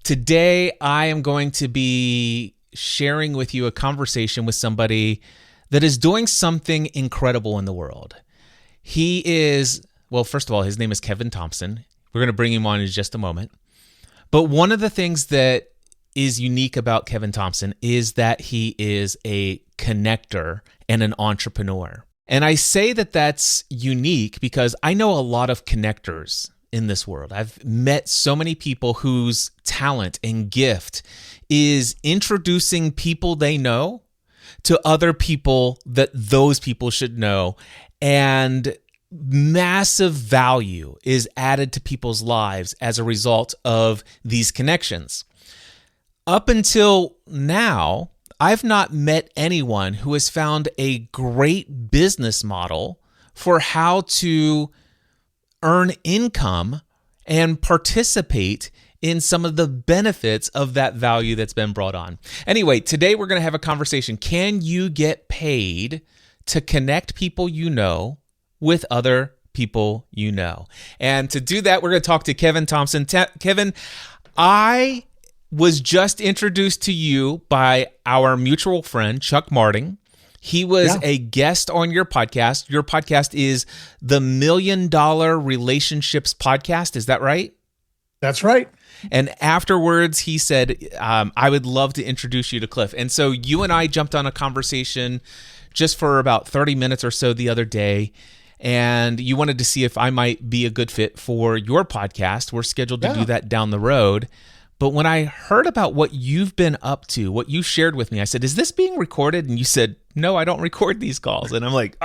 Today, I am going to be sharing with you a conversation with somebody that is doing something incredible in the world. He is, well, first of all, his name is Kevin Thompson. We're going to bring him on in just a moment. But one of the things that is unique about Kevin Thompson is that he is a connector and an entrepreneur. And I say that that's unique because I know a lot of connectors in this world. I've met so many people whose talent and gift is introducing people they know to other people that those people should know. And massive value is added to people's lives as a result of these connections. Up until now, I've not met anyone who has found a great business model for how to earn income and participate in some of the benefits of that value that's been brought on. Anyway, today we're going to have a conversation. Can you get paid to connect people you know with other people you know? And to do that, we're going to talk to Kevin Thompson. Kevin, I was just introduced to you by our mutual friend, Chuck Marting. He was a guest on your podcast. Your podcast is the $1 Million Relationships Podcast. Is that right? That's right. And afterwards, he said, I would love to introduce you to Cliff. And so you and I jumped on a conversation just for about 30 minutes or so the other day. And you wanted to see if I might be a good fit for your podcast. We're scheduled to do that down the road. But when I heard about what you've been up to, what you shared with me, I said, is this being recorded? And you said, no, I don't record these calls. And I'm like,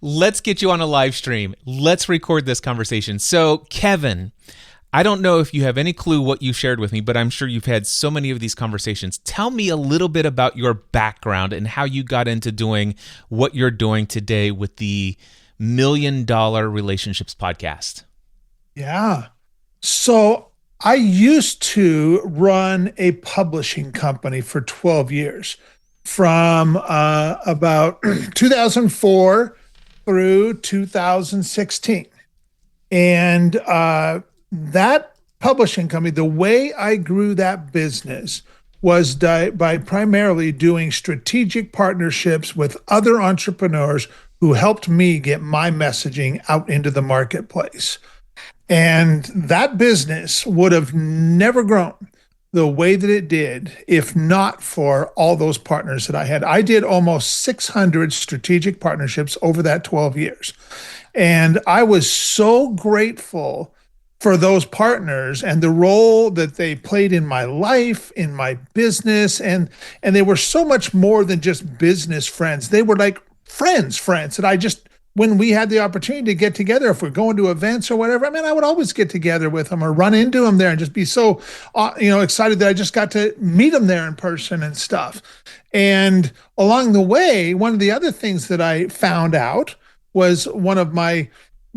let's get you on a live stream. Let's record this conversation. So Kevin, I don't know if you have any clue what you shared with me, but I'm sure you've had so many of these conversations. Tell me a little bit about your background and how you got into doing what you're doing today with the $1 Million Relationships Podcast. Yeah. So I used to run a publishing company for 12 years from about 2004 through 2016. And that publishing company, the way I grew that business was by primarily doing strategic partnerships with other entrepreneurs who helped me get my messaging out into the marketplace. And that business would have never grown the way that it did if not for all those partners that I had. I did almost 600 strategic partnerships over that 12 years. And I was so grateful for those partners and the role that they played in my life, in my business. And they were so much more than just business friends. They were like friends that I just, when we had the opportunity to get together, if we're going to events or whatever, I mean, I would always get together with them or run into them there and just be so, excited that I just got to meet them there in person and stuff. And along the way, one of the other things that I found out was one of my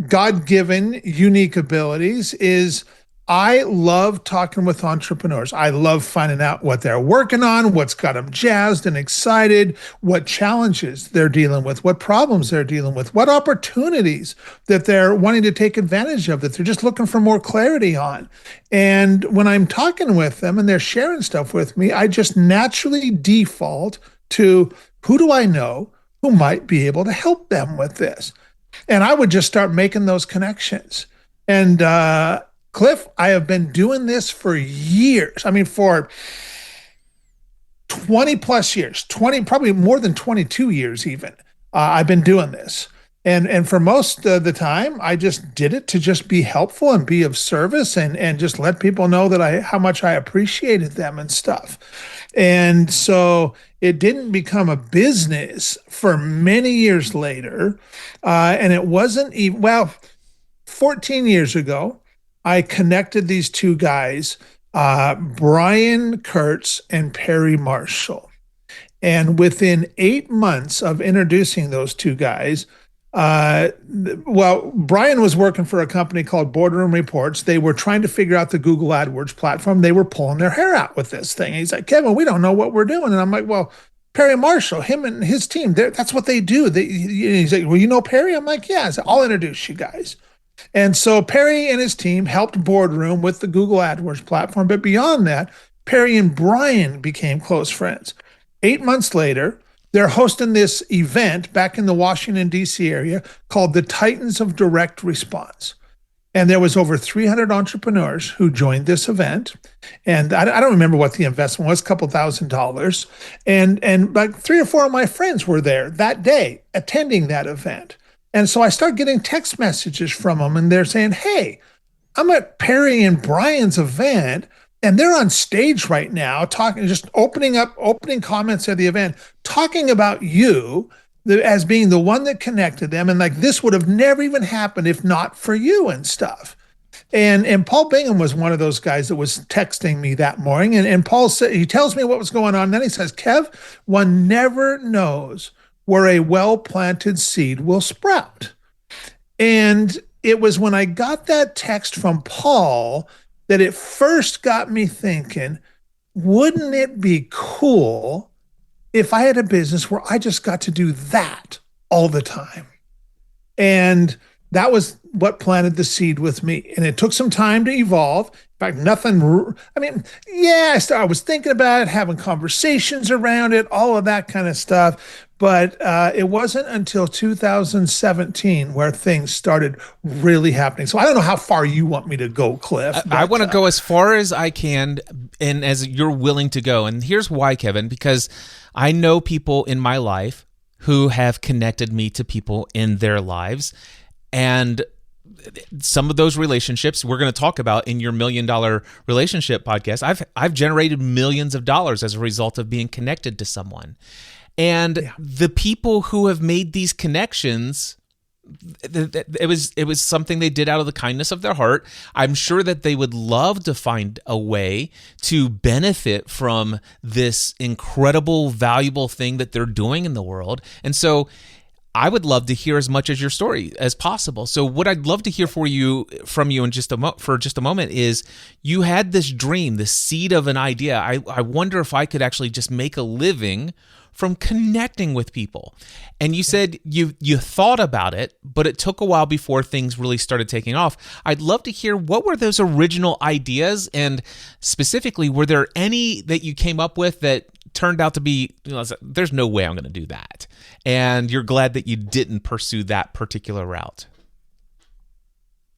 God-given unique abilities is I love talking with entrepreneurs. I love finding out what they're working on, what's got them jazzed and excited, what challenges they're dealing with, what problems they're dealing with, what opportunities that they're wanting to take advantage of, that they're just looking for more clarity on. And when I'm talking with them and they're sharing stuff with me, I just naturally default to who do I know who might be able to help them with this? And I would just start making those connections. And Cliff, I have been doing this for years. I mean, for 20 plus years, probably more than 22 years even. I've been doing this. And for most of the time, I just did it to just be helpful and be of service and just let people know that how much I appreciated them and stuff. And so it didn't become a business for many years later. And it wasn't even, 14 years ago, I connected these two guys, Brian Kurtz and Perry Marshall. And within 8 months of introducing those two guys, Brian was working for a company called Boardroom Reports. They were trying to figure out the Google AdWords platform. They were pulling their hair out with this thing. And he's like, Kevin, we don't know what we're doing. And I'm like, well, Perry Marshall, him and his team, that's what they do. He's like, well, you know Perry? I'm like, yeah. I said, I'll introduce you guys. And so Perry and his team helped Boardroom with the Google AdWords platform. But beyond that, Perry and Brian became close friends. 8 months later, they're hosting this event back in the Washington, D.C. area called the Titans of Direct Response. And there was over 300 entrepreneurs who joined this event. And I don't remember what the investment was, a couple $1,000s. And like 3 or 4 of my friends were there that day attending that event. And so I start getting text messages from them, and they're saying, hey, I'm at Perry and Brian's event, and they're on stage right now talking, just opening comments at the event, talking about you as being the one that connected them. And like, this would have never even happened if not for you and stuff. And Paul Bingham was one of those guys that was texting me that morning. And Paul said, he tells me what was going on. And then he says, Kev, one never knows where a well-planted seed will sprout. And it was when I got that text from Paul that it first got me thinking, wouldn't it be cool if I had a business where I just got to do that all the time? And that was what planted the seed with me. And it took some time to evolve. In fact, I was thinking about it, having conversations around it, all of that kind of stuff. But it wasn't until 2017 where things started really happening. So I don't know how far you want me to go, Cliff. I want to go as far as I can and as you're willing to go. And here's why, Kevin, because I know people in my life who have connected me to people in their lives. And some of those relationships we're going to talk about in your $1 Million Relationship podcast. I've generated millions of dollars as a result of being connected to someone. And the people who have made these connections, it was something they did out of the kindness of their heart. I'm sure that they would love to find a way to benefit from this incredible, valuable thing that they're doing in the world. And so I would love to hear as much as your story as possible. So what I'd love to hear from you in just a moment is you had this dream, this seed of an idea. I wonder if I could actually just make a living from connecting with people. And you said you thought about it, but it took a while before things really started taking off. I'd love to hear, what were those original ideas? And specifically, were there any that you came up with that turned out to be, there's no way I'm going to do that, and you're glad that you didn't pursue that particular route?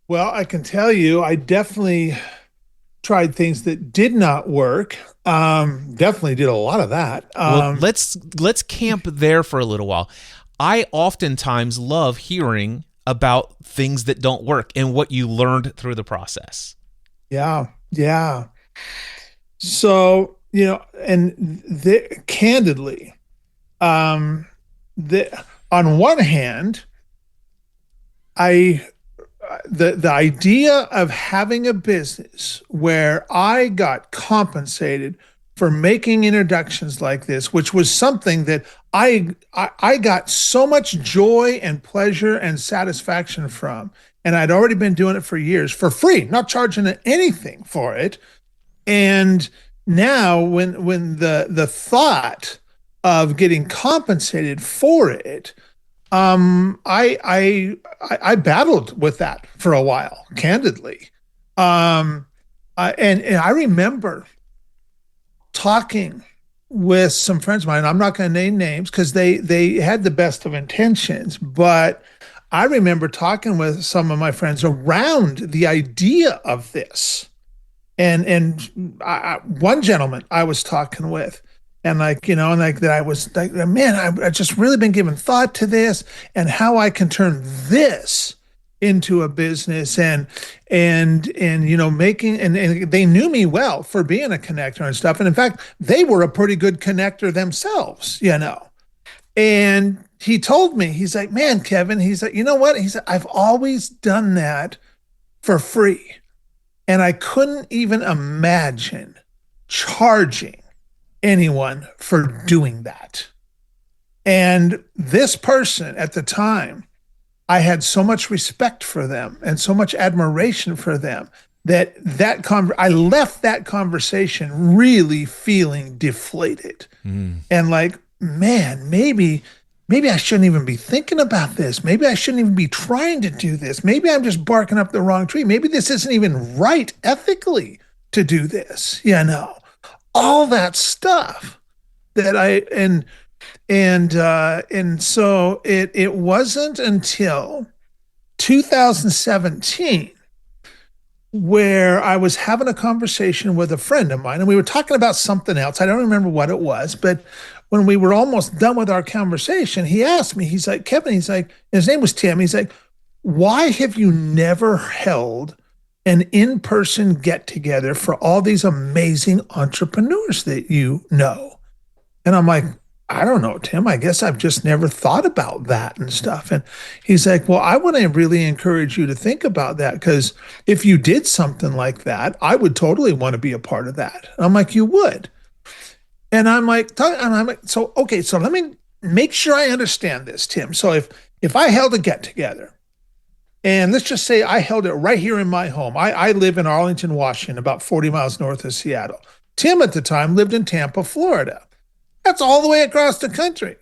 Well, I can tell you, I definitely tried things that did not work. Definitely did a lot of that. Well, let's camp there for a little while. I oftentimes love hearing about things that don't work and what you learned through the process. Yeah. So, candidly, on one hand, the idea of having a business where I got compensated for making introductions like this, which was something that I got so much joy and pleasure and satisfaction from, and I'd already been doing it for years for free, not charging anything for it. And now when the thought of getting compensated for it, I battled with that for a while, candidly. And I remember talking with some friends of mine. I'm not going to name names because they had the best of intentions, but I remember talking with some of my friends around the idea of this. And one gentleman I was talking with, and that I was like, man, I've just really been giving thought to this and how I can turn this into a business and making, and they knew me well for being a connector and stuff. And in fact, they were a pretty good connector themselves, and he told me, he's like, man, Kevin, he's like, you know what? He said, I've always done that for free. And I couldn't even imagine charging anyone for doing that. And this person at the time, I had so much respect for them and so much admiration for them that I left that conversation really feeling deflated. And like, man, maybe maybe I shouldn't even be thinking about this. Maybe I shouldn't even be trying to do this. Maybe I'm just barking up the wrong tree. Maybe this isn't even right ethically to do this, all that stuff that and so it wasn't until 2017 where I was having a conversation with a friend of mine, and we were talking about something else. I don't remember what it was, but when we were almost done with our conversation, he asked me, he's like, Kevin, he's like, his name was Tim. He's like, why have you never held an in-person get together for all these amazing entrepreneurs that you know? And I'm like, I don't know, Tim. I guess I've just never thought about that and stuff. And he's like, well, I want to really encourage you to think about that, because if you did something like that, I would totally want to be a part of that. And I'm like, you would? And I'm like, so okay, so let me make sure I understand this, Tim. So if I held a get together, and let's just say I held it right here in my home. I live in Arlington, Washington, about 40 miles north of Seattle. Tim at the time lived in Tampa, Florida. That's all the way across the country.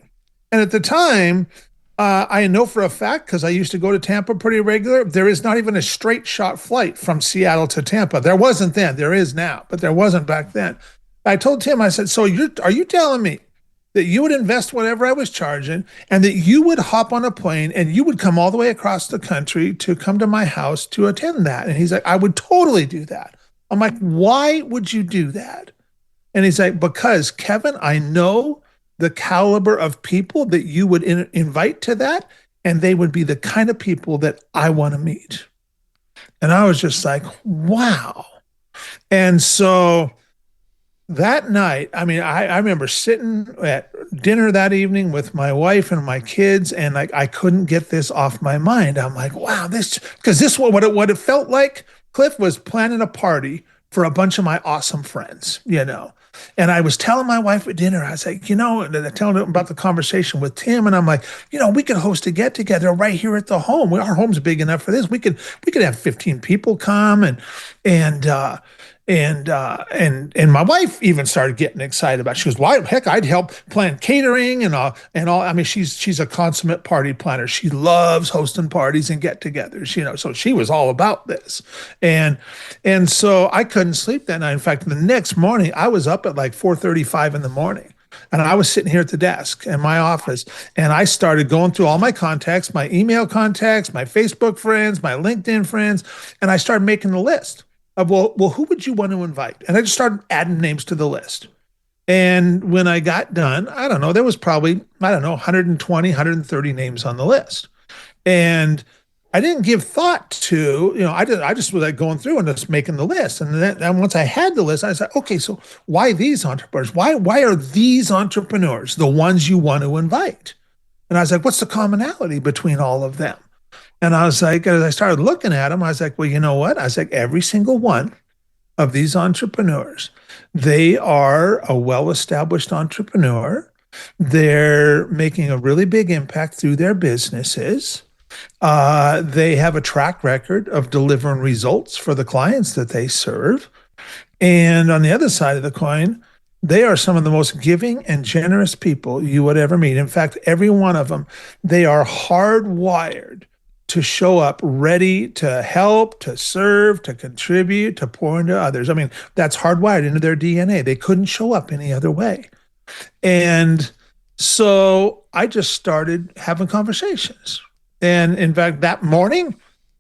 And at the time, I know for a fact, because I used to go to Tampa pretty regular, there is not even a straight shot flight from Seattle to Tampa. There wasn't then. There is now, but there wasn't back then. I told Tim, I said, so are you telling me that you would invest whatever I was charging and that you would hop on a plane and you would come all the way across the country to come to my house to attend that? And he's like, I would totally do that. I'm like, why would you do that? And he's like, because Kevin, I know the caliber of people that you would invite to that, and they would be the kind of people that I want to meet. And I was just like, wow. And so that night, I mean, I remember sitting at dinner that evening with my wife and my kids, and like I couldn't get this off my mind. I'm like, wow, because what it felt like, Cliff, was planning a party for a bunch of my awesome friends. And I was telling my wife at dinner, I was like, and telling her about the conversation with Tim, and I'm like, we could host a get together right here at the home. Our home's big enough for this. We could have 15 people come, and my wife even started getting excited about it. She goes, "Why, heck, I'd help plan catering and all." I mean, she's a consummate party planner. She loves hosting parties and get-togethers, so she was all about this. And so I couldn't sleep that night. In fact, the next morning, I was up at like 4:35 in the morning. And I was sitting here at the desk in my office, and I started going through all my contacts, my email contacts, my Facebook friends, my LinkedIn friends, and I started making the list of, well, who would you want to invite? And I just started adding names to the list. And when I got done, I don't know, there was probably, 120, 130 names on the list. And I didn't give thought to, I just was like going through and just making the list. And then once I had the list, I said, okay, so why these entrepreneurs? Why are these entrepreneurs the ones you want to invite? And I was like, what's the commonality between all of them? And I was like, as I started looking at them, I was like, well, you know what? I was like, every single one of these entrepreneurs, they are a well-established entrepreneur. They're making a really big impact through their businesses. They have a track record of delivering results for the clients that they serve. And on the other side of the coin, they are some of the most giving and generous people you would ever meet. In fact, every one of them, they are hardwired to show up ready to help, to serve, to contribute, to pour into others. I mean, that's hardwired into their DNA. They couldn't show up any other way. And so I just started having conversations. And in fact, that morning,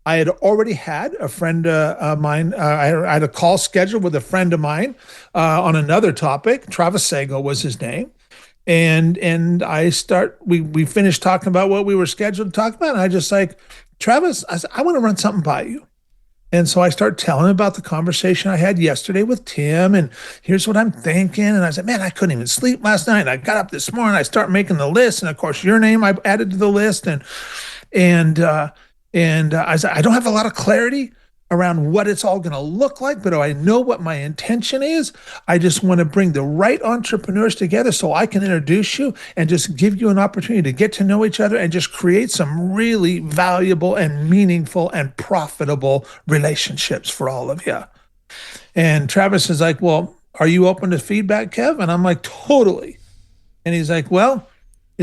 I had already had a friend of mine. I had a call scheduled with a friend of mine on another topic. Travis Sago was his name. And we finished talking about what we were scheduled to talk about. And I just like, Travis, I said, I want to run something by you. And so I started telling him about the conversation I had yesterday with Tim. And here's what I'm thinking. And I said, man, I couldn't even sleep last night. And I got up this morning, I started making the list. And of course, your name I added to the list. And I said, I don't have a lot of clarity around what it's all going to look like, but I know what my intention is. I just want to bring the right entrepreneurs together so I can introduce you and just give you an opportunity to get to know each other and just create some really valuable and meaningful and profitable relationships for all of you. And Travis is like, well, are you open to feedback, Kev? And I'm like, totally. And he's like, well,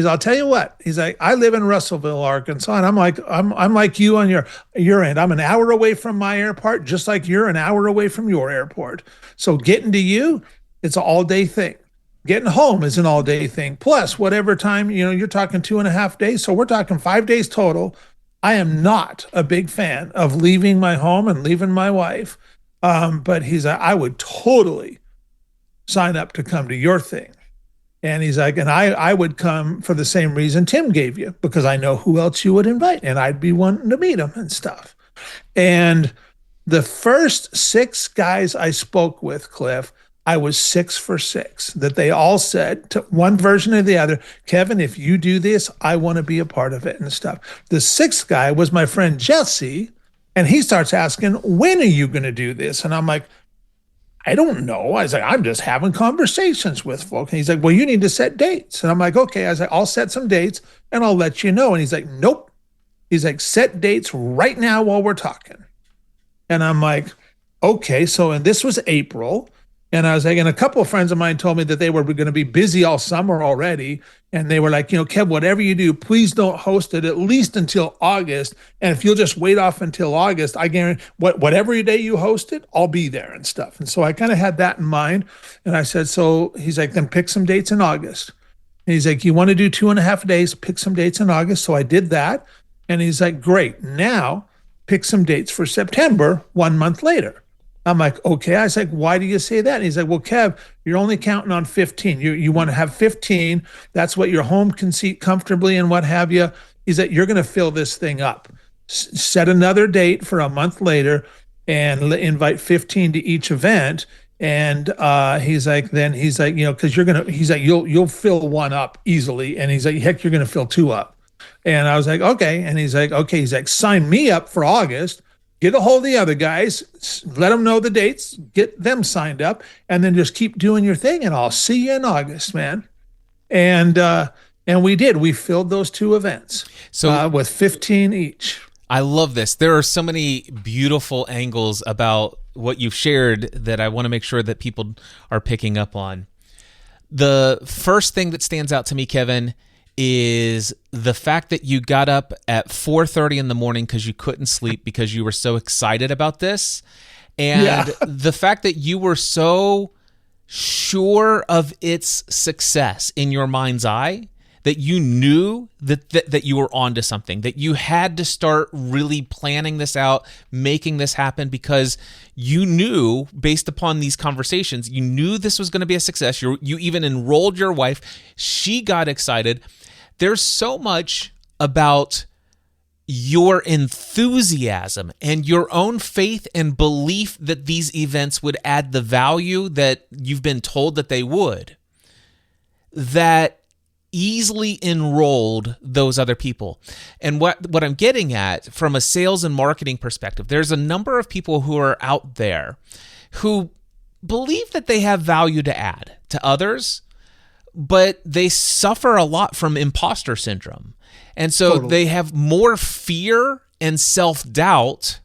I'll tell you what. He's like, I live in Russellville, Arkansas, and I'm like you on your end. I'm an hour away from my airport, just like you're an hour away from your airport. So getting to you, it's an all day thing. Getting home is an all day thing. Plus, whatever time, you're talking 2.5 days. So we're talking 5 days total. I am not a big fan of leaving my home and leaving my wife. But he's like, I would totally sign up to come to your thing. And he's like, and I would come for the same reason Tim gave you, because I know who else you would invite, and I'd be wanting to meet him and stuff. And the first 6 guys I spoke with, Cliff, I was 6 for 6, that they all said to one version or the other, Kevin, if you do this, I want to be a part of it and stuff. The 6th guy was my friend Jesse, and he starts asking, when are you going to do this? And I'm like, I don't know. I was like, I'm just having conversations with folks. And he's like, well, you need to set dates. And I'm like, okay. I was like, I'll set some dates and I'll let you know. And he's like, nope. He's like, set dates right now while we're talking. And I'm like, okay. So, and this was April. And I was like, and a couple of friends of mine told me that they were going to be busy all summer already. And they were like, Kev, whatever you do, please don't host it at least until August. And if you'll just wait off until August, I guarantee whatever day you host it, I'll be there and stuff. And so I kind of had that in mind. And I said, so he's like, then pick some dates in August. And he's like, you want to do 2.5 days, pick some dates in August. So I did that. And he's like, great. Now pick some dates for September 1 month later. I'm like, okay. I was like, why do you say that? And he's like, well, Kev, you're only counting on 15. You want to have 15. That's what your home can seat comfortably and what have you. He's like, you're going to fill this thing up. Set another date for a month later and invite 15 to each event. And he's like, because you'll fill one up easily. And he's like, heck, you're going to fill 2 up. And I was like, okay. And he's like, okay. He's like, sign me up for August. Get a hold of the other guys, let them know the dates, get them signed up, and then just keep doing your thing, and I'll see you in August, man. And we did. We filled those 2 events with 15 each. I love this. There are so many beautiful angles about what you've shared that I want to make sure that people are picking up on. The first thing that stands out to me, Kevin, is the fact that you got up at 4:30 in the morning because you couldn't sleep because you were so excited about this. And the fact that you were so sure of its success in your mind's eye, that you knew that you were onto something, that you had to start really planning this out, making this happen, because you knew, based upon these conversations, you knew this was going to be a success. You even enrolled your wife. She got excited. There's so much about your enthusiasm and your own faith and belief that these events would add the value that you've been told that they would, that easily enrolled those other people. And what I'm getting at from a sales and marketing perspective, there's a number of people who are out there who believe that they have value to add to others, but they suffer a lot from imposter syndrome. And so They have more fear and self-doubt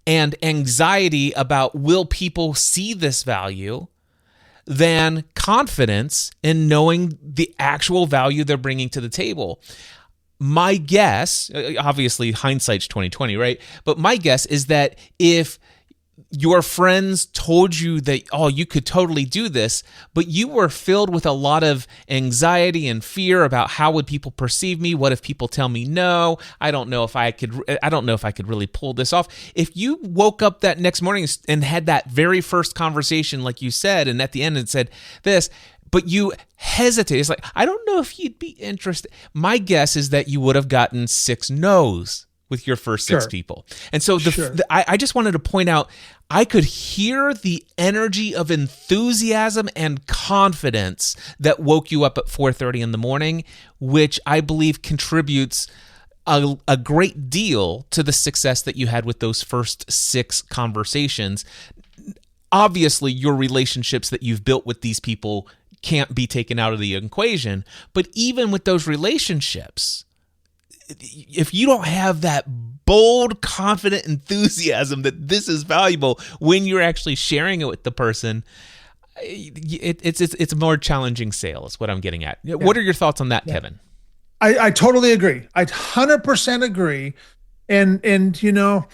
and anxiety about, will people see this value, than confidence in knowing the actual value they're bringing to the table. My guess, obviously hindsight's 2020, right? But my guess is that if your friends told you that, oh, you could totally do this, but you were filled with a lot of anxiety and fear about how would people perceive me? What if people tell me no? I don't know if I could really pull this off. If you woke up that next morning and had that very first conversation, like you said, and at the end it said this, but you hesitate, it's like, I don't know if you'd be interested. My guess is that you would have gotten 6 no's with your first 6 people. And so I just wanted to point out, I could hear the energy of enthusiasm and confidence that woke you up at 4:30 in the morning, which I believe contributes a great deal to the success that you had with those first 6 conversations. Obviously, your relationships that you've built with these people can't be taken out of the equation, but even with those relationships, if you don't have that bold, confident enthusiasm that this is valuable when you're actually sharing it with the person, it's a more challenging sale is what I'm getting at. Yeah. What are your thoughts on that, Kevin? I totally agree. I 100% agree. And you know,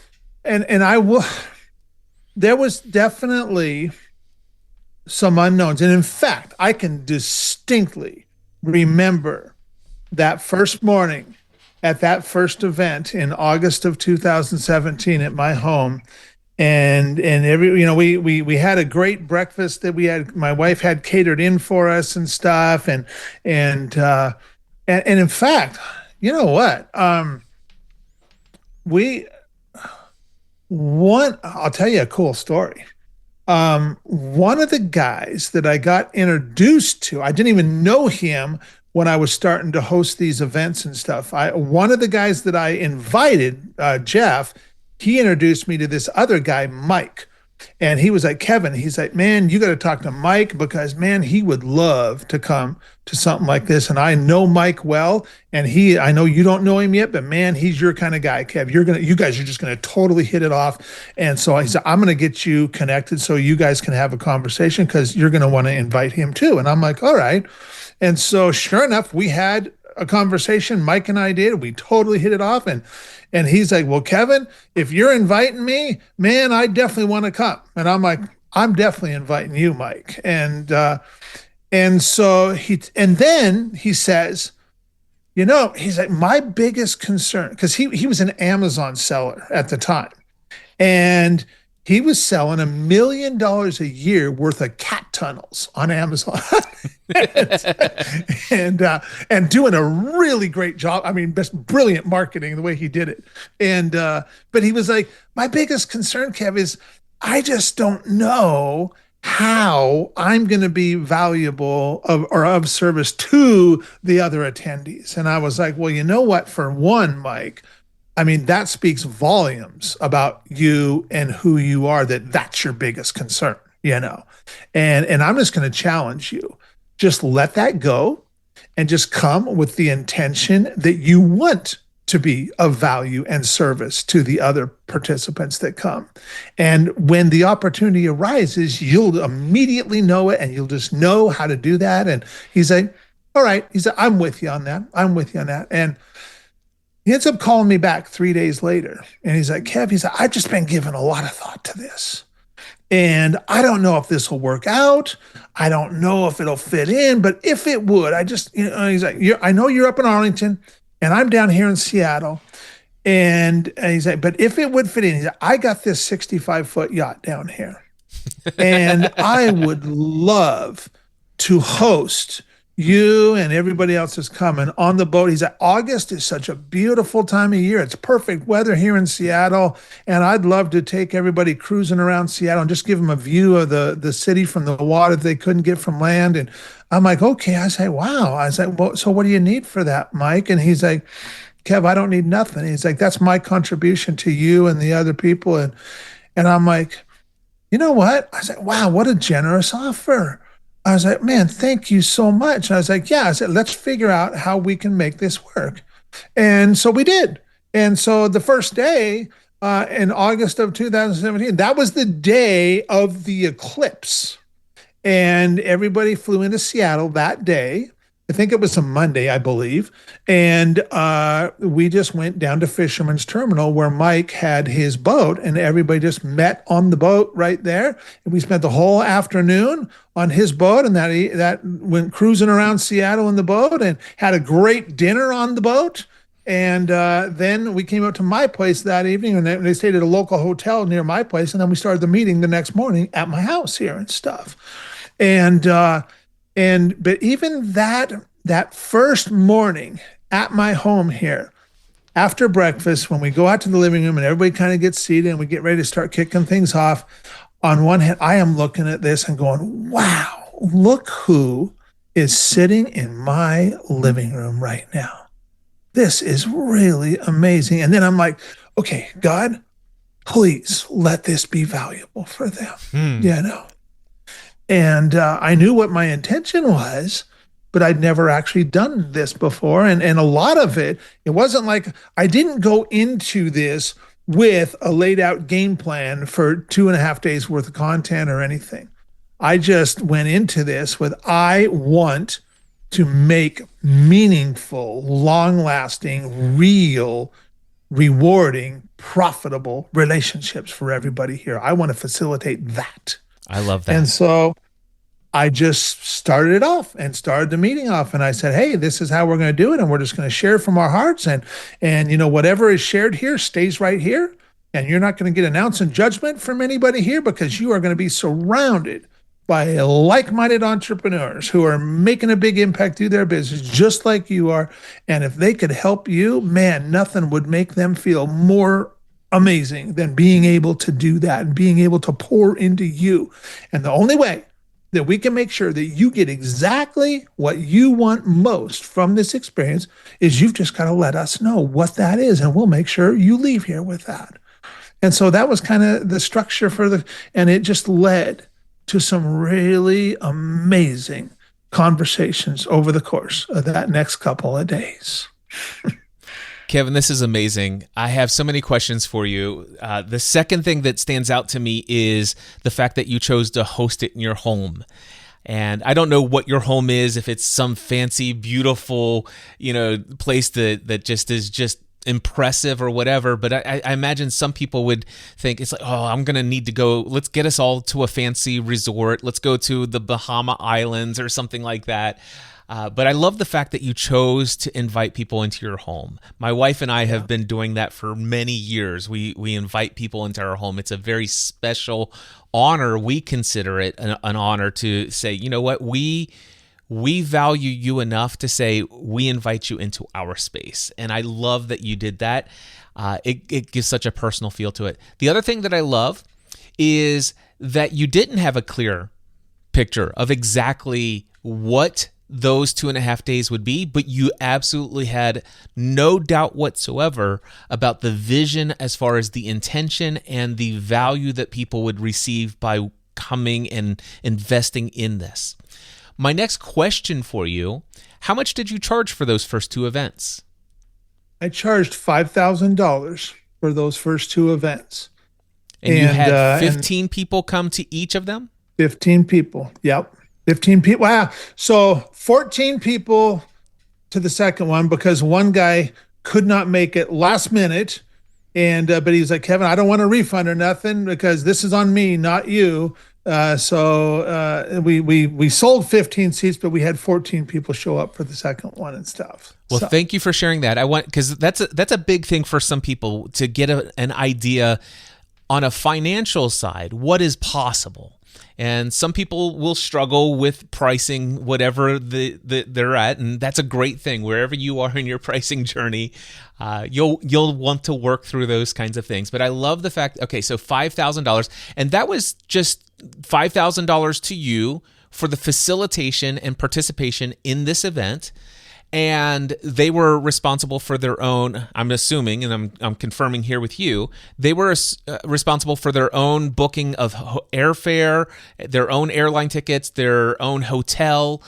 and I will. There was definitely some unknowns, and in fact, I can distinctly remember that first morning at that first event in August of 2017 at my home. And every, you know, we had a great breakfast that we had, my wife had catered in for us and stuff. And in fact, you know what? We one I'll tell you a cool story. One of the guys that I got introduced to, I didn't even know him when I was starting to host these events and stuff. One of the guys that I invited, Jeff, he introduced me to this other guy, Mike. And he was like, Kevin, he's like, man, you got to talk to Mike because, man, he would love to come to something like this. And I know Mike well. And I know you don't know him yet, but man, he's your kind of guy, Kev. You guys are just going to totally hit it off. And so I said, I'm going to get you connected so you guys can have a conversation because you're going to want to invite him too. And I'm like, all right. And so sure enough, we had a conversation. Mike and I did. We totally hit it off. And he's like, well, Kevin, if you're inviting me, man, I definitely want to come. And I'm like, I'm definitely inviting you, Mike. And so then he says, you know, he's like, my biggest concern, because he was an Amazon seller at the time. And he was selling $1 million a year worth of cat tunnels on Amazon. and doing a really great job. I mean, just brilliant marketing the way he did it. And but he was like, my biggest concern, Kev, is I just don't know how I'm going to be valuable or of service to the other attendees. And I was like, well, you know what? For one, Mike, I mean, that speaks volumes about you and who you are, that's your biggest concern, you know. And I'm just going to challenge you. Just let that go and just come with the intention that you want to be of value and service to the other participants that come. And when the opportunity arises, you'll immediately know it and you'll just know how to do that. And he's like, all right. He said, I'm with you on that. I'm with you on that. And he ends up calling me back 3 days later. And he's like, Kev, he said, I've just been giving a lot of thought to this. And I don't know if this will work out. I don't know if it'll fit in, but if it would, he's like, I know you're up in Arlington and I'm down here in Seattle. And he's like, but if it would fit in, he's like, I got this 65-foot yacht down here. And I would love to host you and everybody else is coming on the boat. He's like, August is such a beautiful time of year. It's perfect weather here in Seattle. And I'd love to take everybody cruising around Seattle and just give them a view of the city from the water that they couldn't get from land. And I'm like, okay. I say, wow. I was like, well, so what do you need for that, Mike? And he's like, Kev, I don't need nothing. He's like, that's my contribution to you and the other people. And I'm like, you know what? I was like, wow, what a generous offer. I was like, man, thank you so much. And I was like, yeah, I said, let's figure out how we can make this work. And so we did. And so the first day in August of 2017, that was the day of the eclipse. And everybody flew into Seattle that day. I think it was a Monday, I believe. And we just went down to Fisherman's Terminal where Mike had his boat and everybody just met on the boat right there. And we spent the whole afternoon on his boat and that went cruising around Seattle in the boat and had a great dinner on the boat. And then we came up to my place that evening and they stayed at a local hotel near my place. And then we started the meeting the next morning at my house here and stuff. But even that first morning at my home here, after breakfast, when we go out to the living room and everybody kind of gets seated and we get ready to start kicking things off, on one hand, I am looking at this and going, wow, look who is sitting in my living room right now. This is really amazing. And then I'm like, okay, God, please let this be valuable for them, you know? And I knew what my intention was, but I'd never actually done this before. And a lot of it wasn't like I didn't go into this with a laid out game plan for 2.5 days worth of content or anything. I just went into this with, I want to make meaningful, long-lasting, real, rewarding, profitable relationships for everybody here. I want to facilitate that. I love that. And so I just started it off and started the meeting off. And I said, hey, this is how we're going to do it. And we're just going to share from our hearts. And whatever is shared here stays right here. And you're not going to get an ounce of judgment from anybody here, because you are going to be surrounded by like-minded entrepreneurs who are making a big impact through their business, just like you are. And if they could help you, man, nothing would make them feel more amazing than being able to do that and being able to pour into you. And the only way that we can make sure that you get exactly what you want most from this experience is you've just got to let us know what that is, and we'll make sure you leave here with that. And so that was kind of the structure and it just led to some really amazing conversations over the course of that next couple of days. Kevin, this is amazing. I have so many questions for you. The second thing that stands out to me is the fact that you chose to host it in your home. And I don't know what your home is, if it's some fancy, beautiful, place that just is just impressive or whatever. But I imagine some people would think it's like, oh, I'm going to need to go. Let's get us all to a fancy resort. Let's go to the Bahama Islands or something like that. But I love the fact that you chose to invite people into your home. My wife and I have been doing that for many years. We invite people into our home. It's a very special honor. We consider it an honor to say, you know what, we value you enough to say we invite you into our space. And I love that you did that. It gives such a personal feel to it. The other thing that I love is that you didn't have a clear picture of exactly what those 2.5 days would be, but you absolutely had no doubt whatsoever about the vision as far as the intention and the value that people would receive by coming and investing in this. My next question for you, how much did you charge for those first two events? I charged $5,000 for those first two events. And you had 15 people come to each of them? 15 people, yep. 15 people. Wow. So 14 people to the second one, because one guy could not make it last minute. And but he was like, Kevin, I don't want a refund or nothing, because this is on me, not you. So we sold 15 seats, but we had 14 people show up for the second one and stuff. Well, thank you for sharing that. Because that's a big thing for some people to get an idea on a financial side, what is possible. And some people will struggle with pricing whatever they're at, and that's a great thing. Wherever you are in your pricing journey, you'll want to work through those kinds of things. But I love the fact, okay, so $5,000, and that was just $5,000 to you for the facilitation and participation in this event. And they were responsible for their own, I'm assuming, and I'm confirming here with you, they were responsible for their own booking of airfare, their own airline tickets, their own hotel,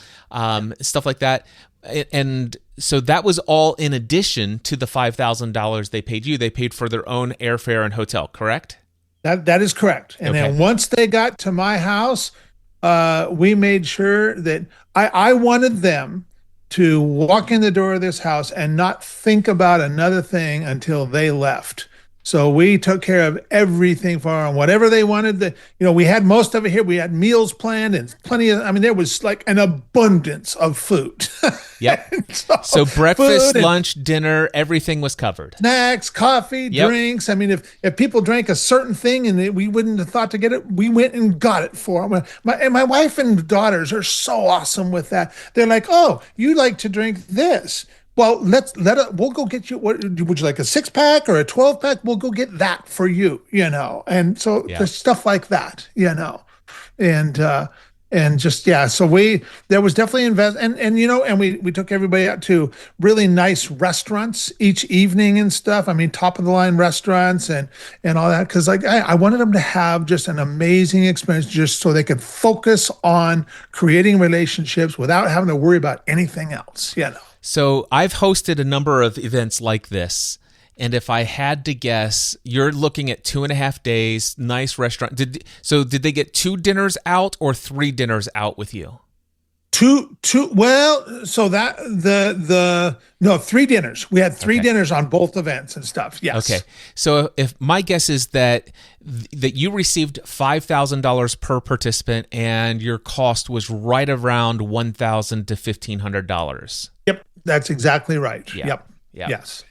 stuff like that. And so that was all in addition to the $5,000 they paid you. They paid for their own airfare and hotel, correct? That is correct. And then once they got to my house, we made sure that I wanted them to walk in the door of this house and not think about another thing until they left. So we took care of everything for them, whatever they wanted. We had most of it here. We had meals planned and plenty of, there was like an abundance of food. Yep. So breakfast, lunch, dinner, everything was covered. Snacks, coffee, drinks. If people drank a certain thing and we wouldn't have thought to get it, we went and got it for them. My wife and daughters are so awesome with that. They're like, oh, you like to drink this. Well, we'll go get you. What would you like, a 6-pack or a 12-pack? We'll go get that for you, And so there's stuff like that, and just, so there was definitely and we took everybody out to really nice restaurants each evening and stuff. Top of the line restaurants and all that. Cause I wanted them to have just an amazing experience, just so they could focus on creating relationships without having to worry about anything else, So I've hosted a number of events like this, and if I had to guess, you're looking at 2.5 days, nice restaurant. Did they get 2 dinners out or 3 dinners out with you? Two. Well, so that the no, three dinners. We had three dinners on both events and stuff. Yes. Okay. So if my guess is that you received $5,000 per participant, and your cost was right around $1,000 to $1,500. Yep, that's exactly right. Yeah. Yep. Yeah. Yes.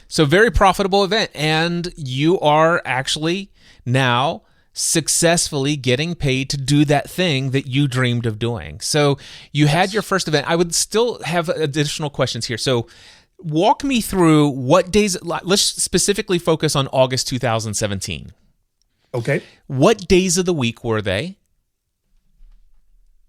So very profitable event, and you are actually now successfully getting paid to do that thing that you dreamed of doing. So you had your first event. I would still have additional questions here. So walk me through what days, let's specifically focus on August 2017. Okay. What days of the week were they?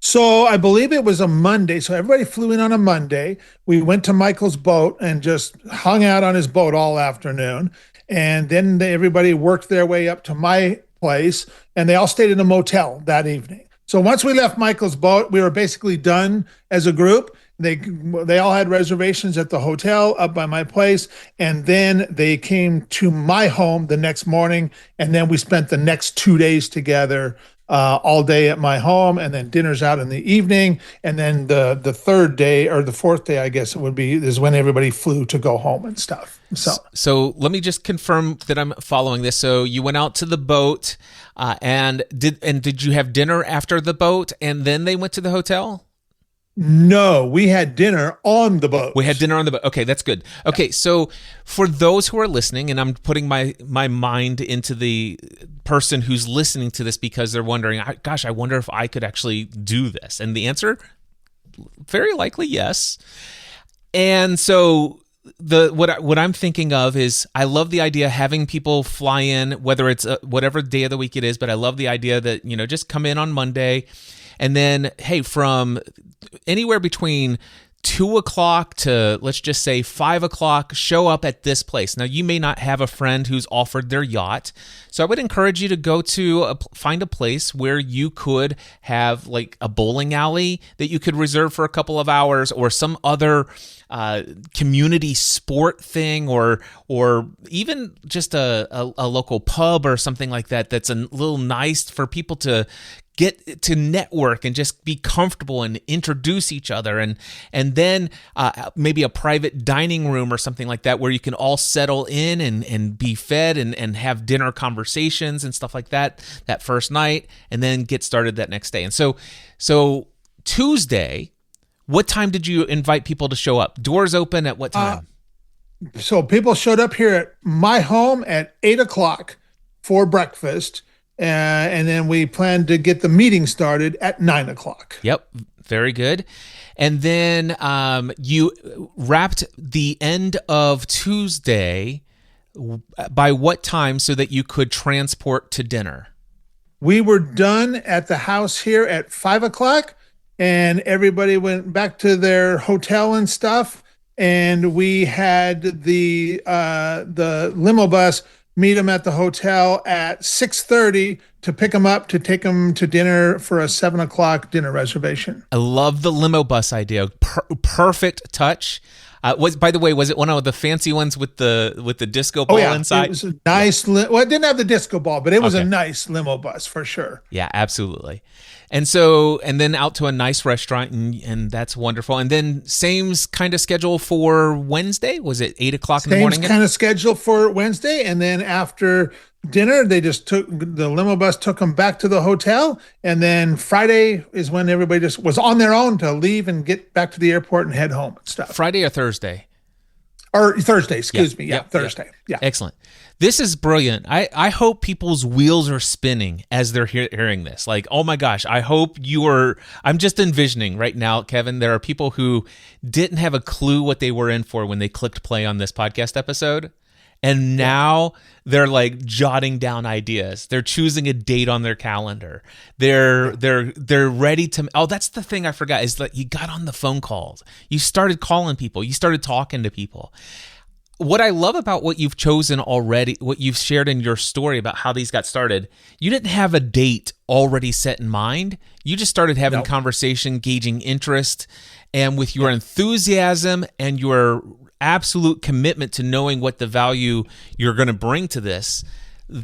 So I believe it was a Monday. So everybody flew in on a Monday. We went to Michael's boat and just hung out on his boat all afternoon. And then everybody worked their way up to my place, and they all stayed in a motel that evening. So once we left Michael's boat, we were basically done as a group. They all had reservations at the hotel up by my place, and then they came to my home the next morning, and then we spent the next 2 days together, all day at my home, and then dinners out in the evening, and then the third day, or the fourth day, I guess it would be, is when everybody flew to go home and stuff. So let me just confirm that I'm following this. So you went out to the boat, and did you have dinner after the boat, and then they went to the hotel? No, we had dinner on the boat. We had dinner on the boat. Okay, that's good. Okay, so for those who are listening, and I'm putting my mind into the person who's listening to this because they're wondering, gosh, I wonder if I could actually do this. And the answer, very likely yes. And so what I'm thinking of is, I love the idea of having people fly in, whether it's whatever day of the week it is, but I love the idea that, just come in on Monday, and then, hey, from anywhere between 2 o'clock to, let's just say, 5 o'clock, show up at this place. Now, you may not have a friend who's offered their yacht, so I would encourage you to go to find a place where you could have like a bowling alley that you could reserve for a couple of hours, or some other community sport thing, or even just a local pub or something like that that's a little nice for people to get to network and just be comfortable and introduce each other, and then maybe a private dining room or something like that where you can all settle in and be fed and have dinner conversations and stuff like that first night, and then get started that next day. And so Tuesday, what time did you invite people to show up? Doors open at what time? So people showed up here at my home at 8 o'clock for breakfast. And then we planned to get the meeting started at 9 o'clock. Yep. Very good. And then you wrapped the end of Tuesday by what time so that you could transport to dinner? We were done at the house here at 5 o'clock, and everybody went back to their hotel and stuff. And we had the limo bus meet them at the hotel at 6:30 to pick them up, to take them to dinner for a 7 o'clock dinner reservation. I love the limo bus idea. Perfect touch. By the way, was it one of the fancy ones with the disco ball inside? It was a nice. Well, it didn't have the disco ball, but it was a nice limo bus for sure. Yeah, absolutely. And then out to a nice restaurant, and that's wonderful. And then same kind of schedule for Wednesday. Was it 8 o'clock in the morning? Same kind of schedule for Wednesday, and then after dinner, they just took the limo bus, took them back to the hotel, and then Friday is when everybody just was on their own to leave and get back to the airport and head home and stuff. Friday or Thursday? Or Thursday, excuse me. Yeah, Thursday. Yeah. Excellent. This is brilliant. I hope people's wheels are spinning as they're hearing this. Like, oh my gosh, I hope I'm just envisioning right now, Kevin, there are people who didn't have a clue what they were in for when they clicked play on this podcast episode. And now they're like jotting down ideas. They're choosing a date on their calendar. They're ready to. Oh, that's the thing I forgot, is that you got on the phone calls. You started calling people. You started talking to people. What I love about what you've chosen already, what you've shared in your story about how these got started, you didn't have a date already set in mind. You just started having conversation, gauging interest, and with your enthusiasm and your absolute commitment to knowing what the value you're going to bring to this,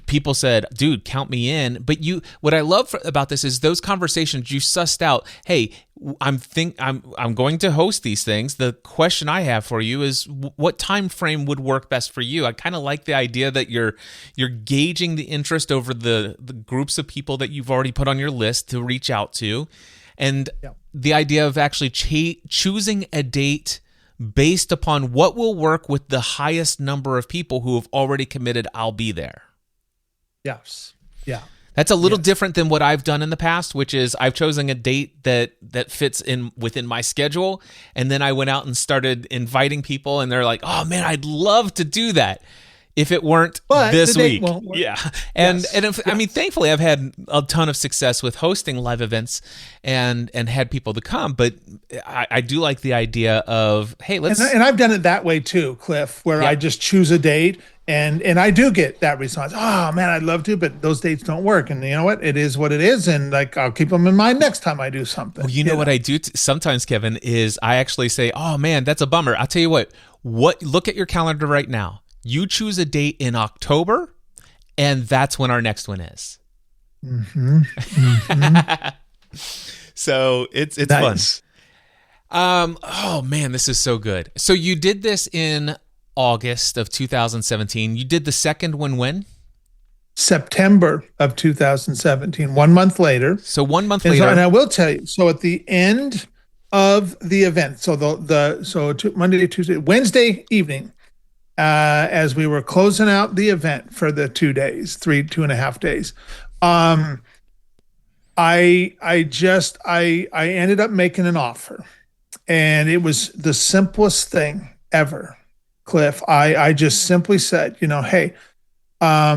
people said, dude, count me in. But what I love about this is those conversations you sussed out. Hey, I'm going to host these things. The question I have for you is, what time frame would work best for you? I kind of like the idea that you're gauging the interest over the groups of people that you've already put on your list to reach out to, and the idea of actually choosing a date based upon what will work with the highest number of people who have already committed, I'll be there. Yes. Yeah. That's a little different than what I've done in the past, which is I've chosen a date that fits within my schedule, and then I went out and started inviting people, and they're like, "Oh man, I'd love to do that if it weren't this week." Yeah. And I mean, thankfully I've had a ton of success with hosting live events and had people to come, but I do like the idea of, hey, let's. And I've done it that way too, Cliff, where I just choose a date and I do get that response. Oh man, I'd love to, but those dates don't work. And you know what? It is what it is. And like, I'll keep them in mind next time I do something. Well, you know what I do sometimes, Kevin, is I actually say, oh man, that's a bummer. I'll tell you what, look at your calendar right now. You choose a date in October, and that's when our next one is. So it's nice. Fun. Oh man, this is so good. So you did this in August of 2017. You did the second one when? September of 2017. 1 month later. So 1 month later. And I will tell you. So at the end of the event, so Monday, Tuesday, Wednesday evening, as we were closing out the event for the 2 days, 2.5 days, I ended up making an offer, and it was the simplest thing ever, Cliff. I just simply said, hey, I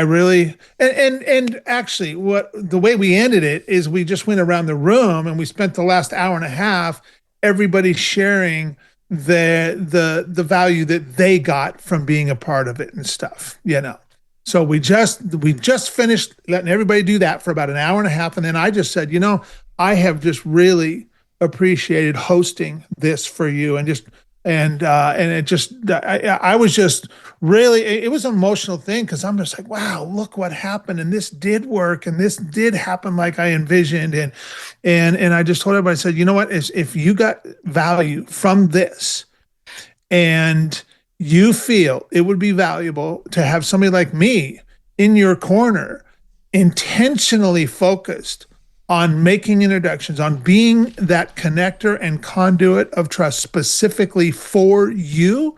really, and actually the way we ended it is we just went around the room and we spent the last hour and a half, everybody sharing the value that they got from being a part of it and stuff, So we just finished letting everybody do that for about an hour and a half. And then I just said, I have just really appreciated hosting this for you. And I was just really, it was an emotional thing, because I'm just like, wow, look what happened. And this did work. And this did happen like I envisioned. And I just told everybody, I said, you know what, if you got value from this and you feel it would be valuable to have somebody like me in your corner, intentionally focused on making introductions, on being that connector and conduit of trust specifically for you,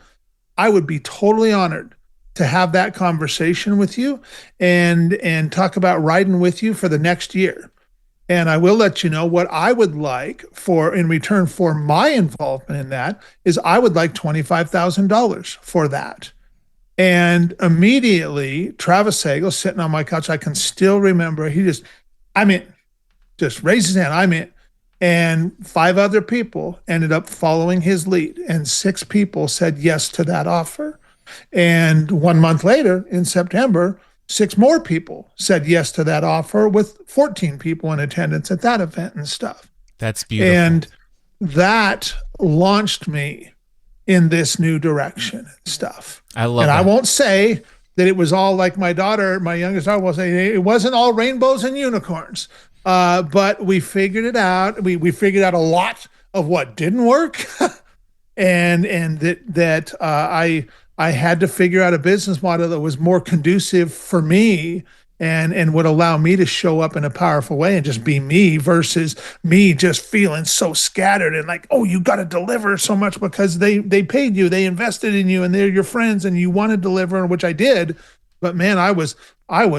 I would be totally honored to have that conversation with you and talk about riding with you for the next year. And I will let you know what I would like in return for my involvement in that is I would like $25,000 for that. And immediately Travis Sagal sitting on my couch, I can still remember, just raised his hand, I'm in. And 5 other people ended up following his lead, and 6 people said yes to that offer. And 1 month later, in September, 6 more people said yes to that offer, with 14 people in attendance at that event and stuff. That's beautiful. And that launched me in this new direction and stuff. I love that. And I won't say that it was all like my youngest daughter will say, it wasn't all rainbows and unicorns. But we figured it out. We figured out a lot of what didn't work, and that I had to figure out a business model that was more conducive for me and would allow me to show up in a powerful way and just be me, versus me just feeling so scattered and like, oh, you got to deliver so much because they paid you, they invested in you, and they're your friends, and you want to deliver, which I did. But man, I was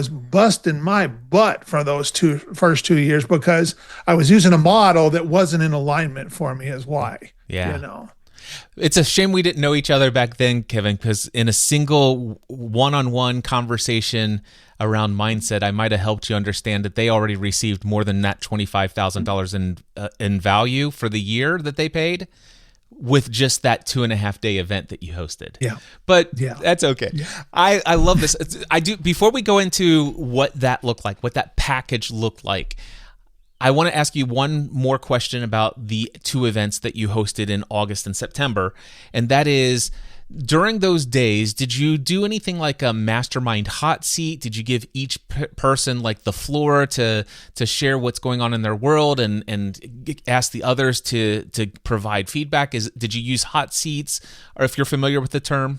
busting my butt for those first 2 years because I was using a model that wasn't in alignment for me as why. Yeah. It's a shame we didn't know each other back then, Kevin, because in a single one-on-one conversation around mindset, I might have helped you understand that they already received more than that $25,000 in value for the year that they paid, with just that 2.5 day event that you hosted. Yeah. But that's okay. Yeah. I love this. I do. Before we go into what that looked like, what that package looked like, I want to ask you one more question about the two events that you hosted in August and September. And that is, during those days, did you do anything like a mastermind hot seat? Did you give each person like the floor to share what's going on in their world and ask the others to provide feedback? Did you use hot seats, or if you're familiar with the term?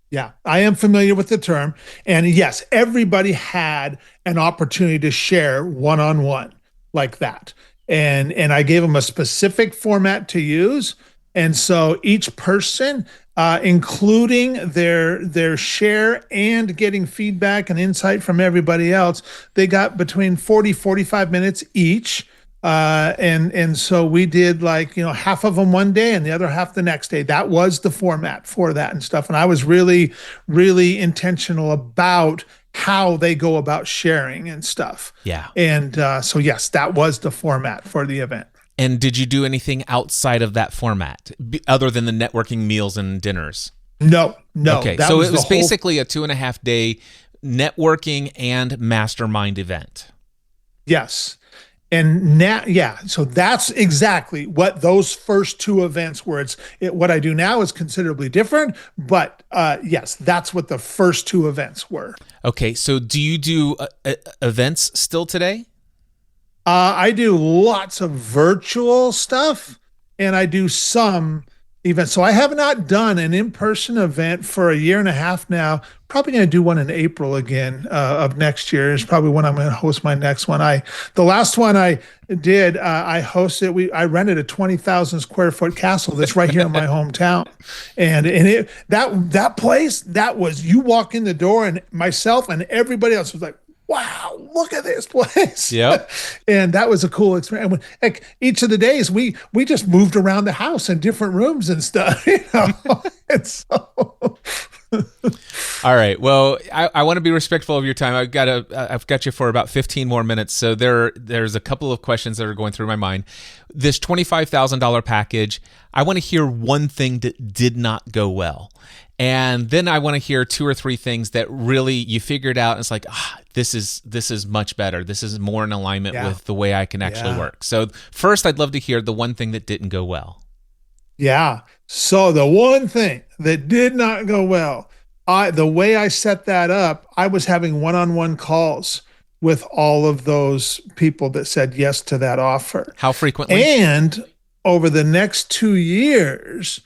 Yeah, I am familiar with the term. And yes, everybody had an opportunity to share one-on-one like that. And I gave them a specific format to use. And so each person, including their share and getting feedback and insight from everybody else, they got between 45 minutes each. And so we did half of them one day and the other half the next day. That was the format for that and stuff. And I was really, really intentional about how they go about sharing and stuff. Yeah. And so yes, that was the format for the event. And did you do anything outside of that format other than the networking meals and dinners? No. Okay, so it was basically a 2.5 day networking and mastermind event. Yes. And now, so that's exactly what those first two events were. What I do now is considerably different, but yes, that's what the first two events were. Okay, so do you do events still today? I do lots of virtual stuff, and I do some events. So I have not done an in-person event for a year and a half now. Probably going to do one in April again of next year is probably when I'm going to host my next one. The last one I did, I hosted. I rented a 20,000 square foot castle that's right here in my hometown, and that place, that was, you walk in the door and myself and everybody else was like, wow, look at this place. Yep. And that was a cool experience. Like each of the days we just moved around the house in different rooms and stuff, And so all right. Well, I want to be respectful of your time. I've got you for about 15 more minutes. So there's a couple of questions that are going through my mind. This $25,000 package, I want to hear one thing that did not go well. And then I want to hear 2 or 3 things that really you figured out. And it's like, this is much better. This is more in alignment with the way I can actually work. So first, I'd love to hear the one thing that didn't go well. Yeah. So the one thing that did not go well, the way I set that up, I was having one-on-one calls with all of those people that said yes to that offer. How frequently? And over the next 2 years,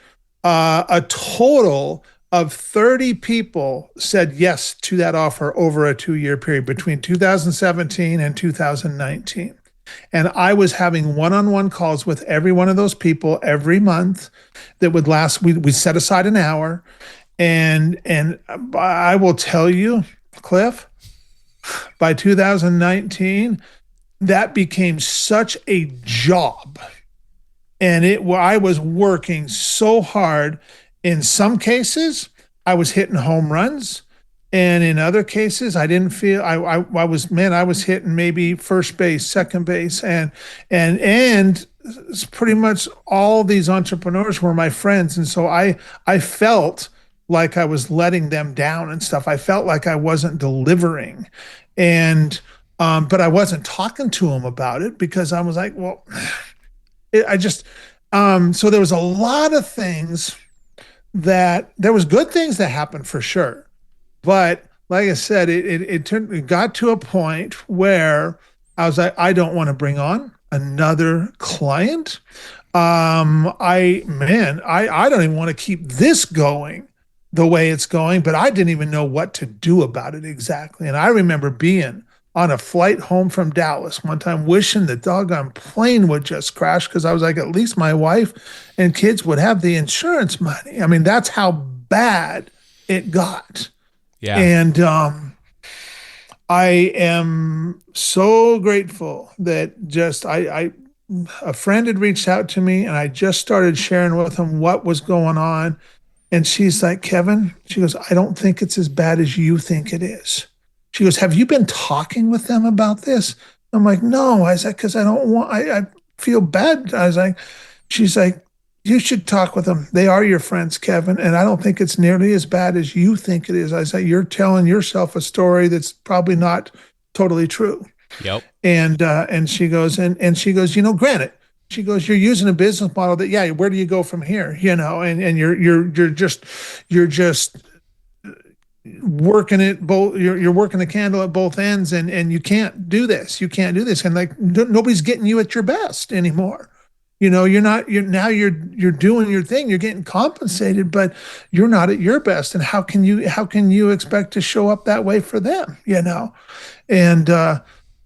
a total of 30 people said yes to that offer over a 2-year period between 2017 and 2019. And I was having one-on-one calls with every one of those people every month that would last. We set aside an hour. And I will tell you, Cliff, by 2019, that became such a job. And I was working so hard. In some cases, I was hitting home runs. And in other cases, I didn't feel I was hitting maybe first base, second base, and pretty much all these entrepreneurs were my friends. And so I felt like I was letting them down and stuff. I felt like I wasn't delivering. And but I wasn't talking to them about it because I was like, well, so there was a lot of things there was good things that happened for sure. But like I said, it got to a point where I was like, I don't want to bring on another client. I don't even want to keep this going the way it's going, but I didn't even know what to do about it exactly. And I remember being on a flight home from Dallas one time, wishing the doggone plane would just crash because I was like, at least my wife and kids would have the insurance money. I mean, that's how bad it got. Yeah. And I am so grateful that a friend had reached out to me and I just started sharing with him what was going on. And she's like, Kevin, she goes, I don't think it's as bad as you think it is. She goes, have you been talking with them about this? I'm like, no. I was like, because I feel bad. She's like, you should talk with them. They are your friends, Kevin. And I don't think it's nearly as bad as you think it is. I said, you're telling yourself a story that's probably not totally true. Yep. And she goes, and she goes, granted, she goes, you're using a business model that, yeah, where do you go from here? And you're just working it both, you're working the candle at both ends, and you can't do this. You can't do this. And like nobody's getting you at your best anymore. You're doing your thing, you're getting compensated, but you're not at your best. And how can you expect to show up that way for them? And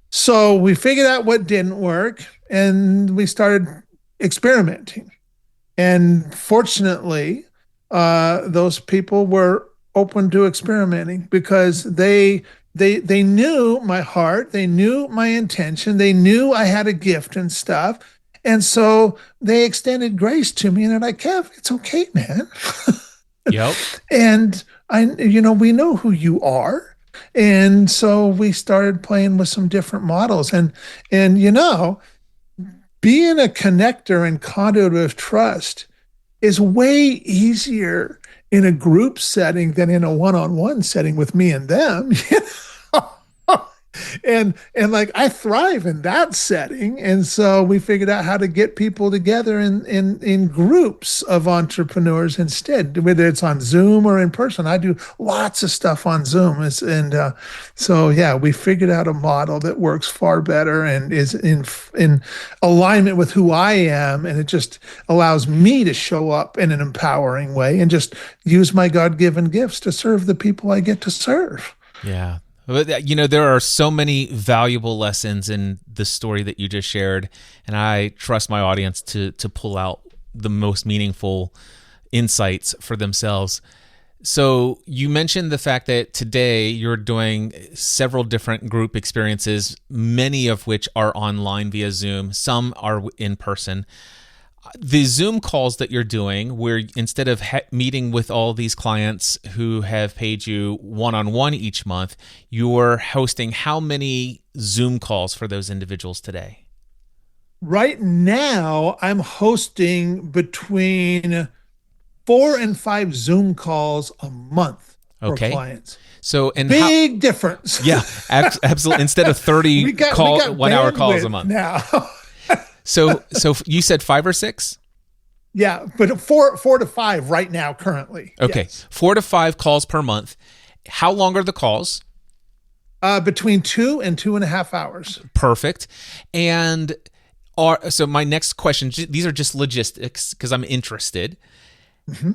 so we figured out what didn't work, and we started experimenting. And fortunately, those people were open to experimenting because they knew my heart, they knew my intention, they knew I had a gift and stuff. And so they extended grace to me, and they're like, Kev, it's okay, man. Yep. And we know who you are. And so we started playing with some different models. And being a connector and conduit of trust is way easier in a group setting than in a one-on-one setting with me and them. And like I thrive in that setting. And so we figured out how to get people together in groups of entrepreneurs instead, whether it's on Zoom or in person. I do lots of stuff on Zoom. So yeah, we figured out a model that works far better and is in alignment with who I am. And it just allows me to show up in an empowering way and just use my God-given gifts to serve the people I get to serve. Yeah. There are so many valuable lessons in the story that you just shared, and I trust my audience to pull out the most meaningful insights for themselves. So you mentioned the fact that today you're doing several different group experiences, many of which are online via Zoom, some are in person. The Zoom calls that you're doing, where instead of meeting with all these clients who have paid you one-on-one each month, you're hosting how many Zoom calls for those individuals today? Right now, I'm hosting between 4 and 5 Zoom calls a month for clients. So, and big difference. Yeah, absolutely. Instead of 30 1-hour calls a month now. So you said 5 or 6? Yeah, but four to 5 right now currently. Okay, yes. 4 to 5 calls per month. How long are the calls? Between 2 and 2.5 hours. Perfect. And so my next question, these are just logistics because I'm interested. Mm-hmm.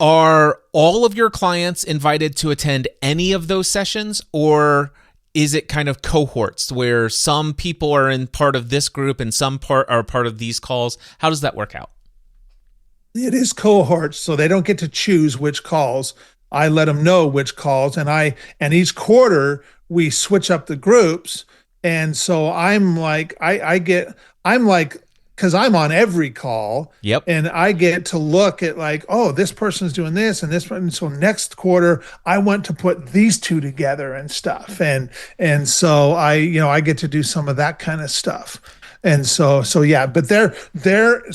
Are all of your clients invited to attend any of those sessions, or is it kind of cohorts where some people are in part of this group and some are part of these calls? How does that work out? It is cohorts, so they don't get to choose which calls. I let them know which calls, and each quarter we switch up the groups. And so I'm like, because I'm on every call. Yep. And I get to look at like, oh, this person's doing this and this one. And so next quarter, I want to put these two together and stuff. And so I get to do some of that kind of stuff. And so yeah, but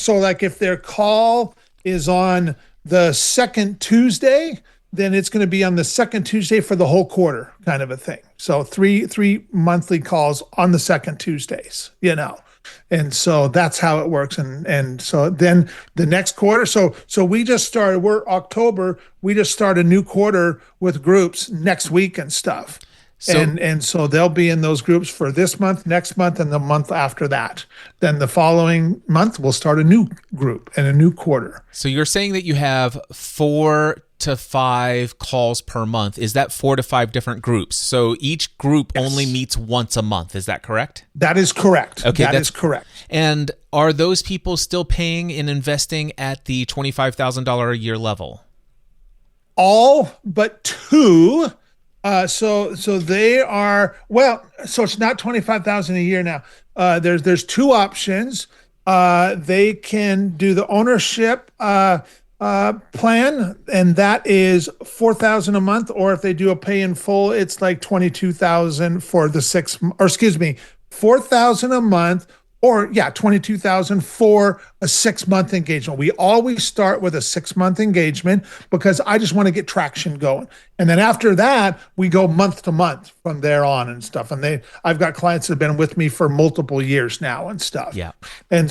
so like if their call is on the second Tuesday, then it's going to be on the second Tuesday for the whole quarter kind of a thing. So three monthly calls on the second Tuesdays, And so that's how it works. And so then the next quarter, so we just started, we're October, we just start a new quarter with groups next week and stuff. And so they'll be in those groups for this month, next month, and the month after that. Then the following month, we'll start a new group and a new quarter. So you're saying that you have 4 to 5 calls per month. Is that 4 to 5 different groups? So each group only meets once a month. Is that correct? That is correct. Okay, that is correct. And are those people still paying and investing at the $25,000 a year level? All but 2. So they are, so it's not 25,000 a year now. There's 2 options. They can do the ownership plan, and that is $4,000 a month, or if they do a pay in full, it's like $22,000 for the 6, or excuse me, $4,000 a month or yeah, 22,000 for a 6-month engagement. We always start with a 6-month engagement because I just want to get traction going. And then after that, we go month to month from there on and stuff. And I've got clients that have been with me for multiple years now and stuff. Yeah. And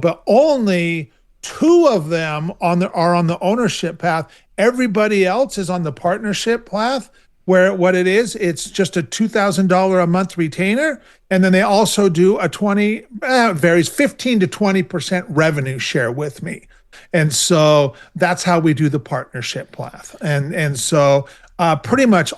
but only 2 of them are on the ownership path. Everybody else is on the partnership path, where what it is, it's just a $2,000 a month retainer. And then they also do a 15 to 20% revenue share with me. And so that's how we do the partnership path. And so pretty much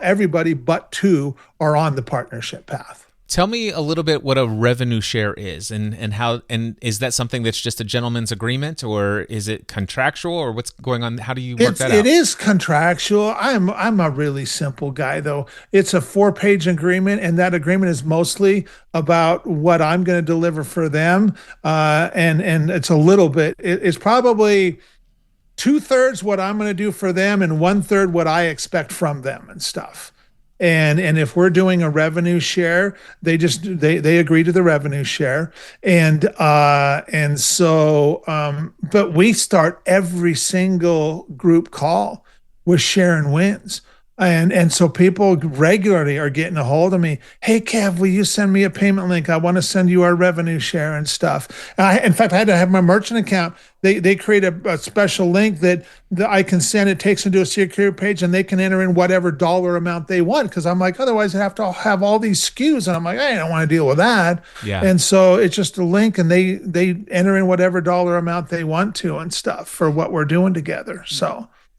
everybody but 2 are on the partnership path. Tell me a little bit what a revenue share is, and how, and is that something that's just a gentleman's agreement, or is it contractual, or what's going on? How do you work that out? It is contractual. I'm a really simple guy, though. It's a 4-page agreement, and that agreement is mostly about what I'm going to deliver for them. And it's a little bit, it's probably 2/3 what I'm going to do for them and 1/3 what I expect from them and stuff. And if we're doing a revenue share, they agree to the revenue share. But we start every single group call with sharing wins. And so people regularly are getting a hold of me. Hey, Kev, will you send me a payment link? I want to send you our revenue share and stuff. In fact, I had to have my merchant account. They create a special link that I can send. It takes them to a secure page, and they can enter in whatever dollar amount they want. Because I'm like, otherwise I have to have all these SKUs, and I'm like, I don't want to deal with that. Yeah. And so it's just a link, and they enter in whatever dollar amount they want to and stuff for what we're doing together.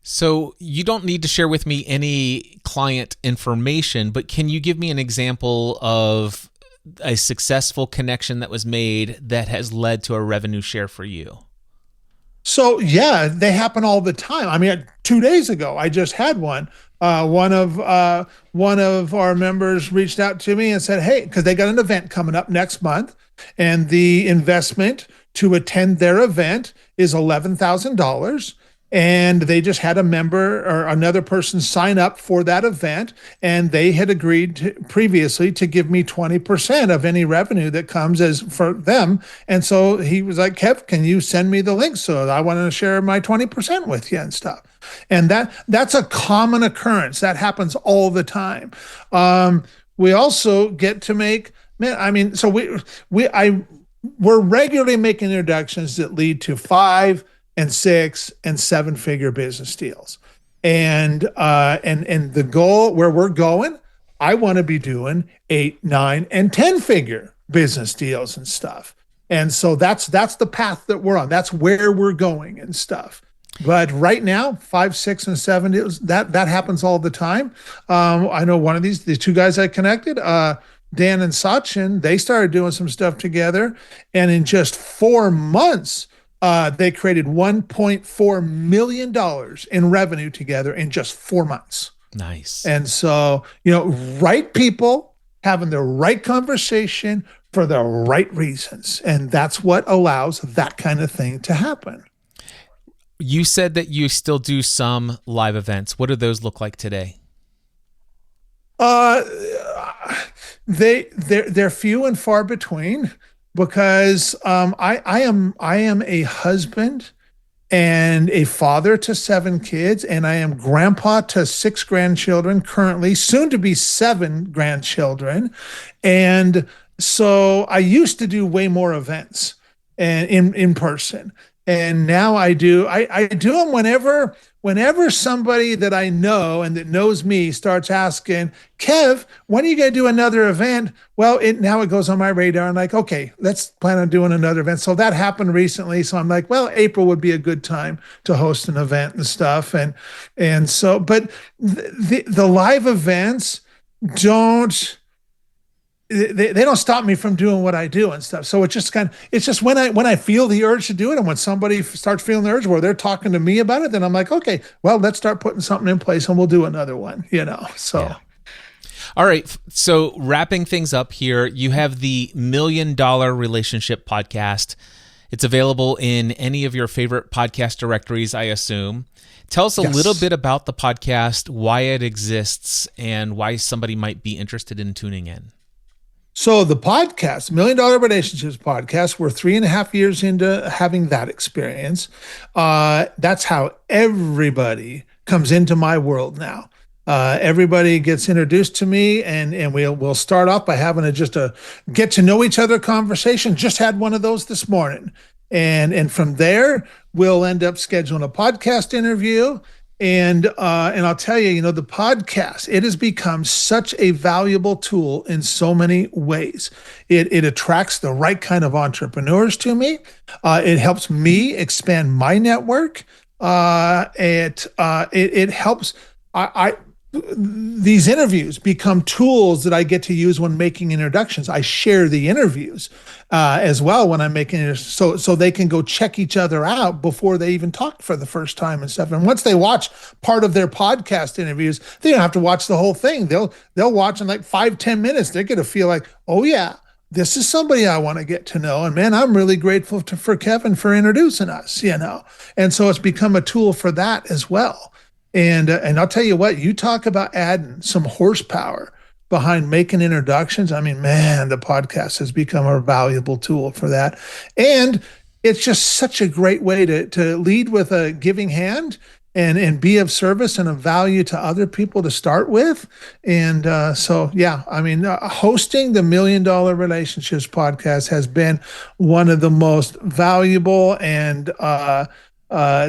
So you don't need to share with me any client information, but can you give me an example of a successful connection that was made that has led to a revenue share for you? So yeah, they happen all the time. I mean, 2 days ago, I just had one. One of our members reached out to me and said, "Hey," because they got an event coming up next month, and the investment to attend their event is $11,000. And they just had a member or another person sign up for that event, and they had agreed previously to give me 20% of any revenue that comes as for them. And so he was like, "Kev, can you send me the link? So I want to share my 20% with you and stuff." And that's a common occurrence. That happens all the time. We also get to make, so we're regularly making introductions that lead to 5 and 6 and 7-figure business deals. And the goal where we're going, I want to be doing 8, 9, and 10-figure business deals and stuff. And so that's the path that we're on. That's where we're going and stuff. But right now, 5, 6, and 7 deals, that happens all the time. I know one of these 2 guys I connected, Dan and Sachin, they started doing some stuff together, and in just 4 months, they created $1.4 million in revenue together in just 4 months. Nice. And so, right people having the right conversation for the right reasons. And that's what allows that kind of thing to happen. You said that you still do some live events. What do those look like today? They're few and far between. Because I am a husband and a father to 7 kids, and I am grandpa to 6 grandchildren currently, soon to be 7 grandchildren. And so I used to do way more events and in person. And now I do them whenever somebody that I know and that knows me starts asking, "Kev, when are you going to do another event?" Well, now it goes on my radar. I'm like, okay, let's plan on doing another event. So that happened recently. So I'm like, well, April would be a good time to host an event and stuff. And so, but the live events they don't stop me from doing what I do and stuff. So it's just when I feel the urge to do it, and when somebody starts feeling the urge where they're talking to me about it, then I'm like, okay, well, let's start putting something in place and we'll do another one, so. Yeah. All right. So wrapping things up here, you have the $1 Million Relationship Podcast. It's available in any of your favorite podcast directories, I assume. Tell us a little bit about the podcast, why it exists, and why somebody might be interested in tuning in. So the podcast, Million Dollar Relationships podcast, we're 3.5 years into having that experience. That's how everybody comes into my world now. Everybody gets introduced to me, and we'll start off by having just a get to know each other conversation. Just had one of those this morning, and from there we'll end up scheduling a podcast interview. And I'll tell you, the podcast, it has become such a valuable tool in so many ways. It attracts the right kind of entrepreneurs to me. It helps me expand my network. It helps. These interviews become tools that I get to use when making introductions. I share the interviews as well when I'm making it, so they can go check each other out before they even talk for the first time and stuff. And once they watch part of their podcast interviews, they don't have to watch the whole thing. They'll watch in like 5-10 minutes. They're gonna feel like, oh yeah, this is somebody I want to get to know. And man, I'm really grateful for Kevin for introducing us. And so it's become a tool for that as well. And I'll tell you what, you talk about adding some horsepower behind making introductions. I mean, man, the podcast has become a valuable tool for that. And it's just such a great way to lead with a giving hand and be of service and of value to other people to start with. And hosting the Million Dollar Relationships podcast has been one of the most valuable and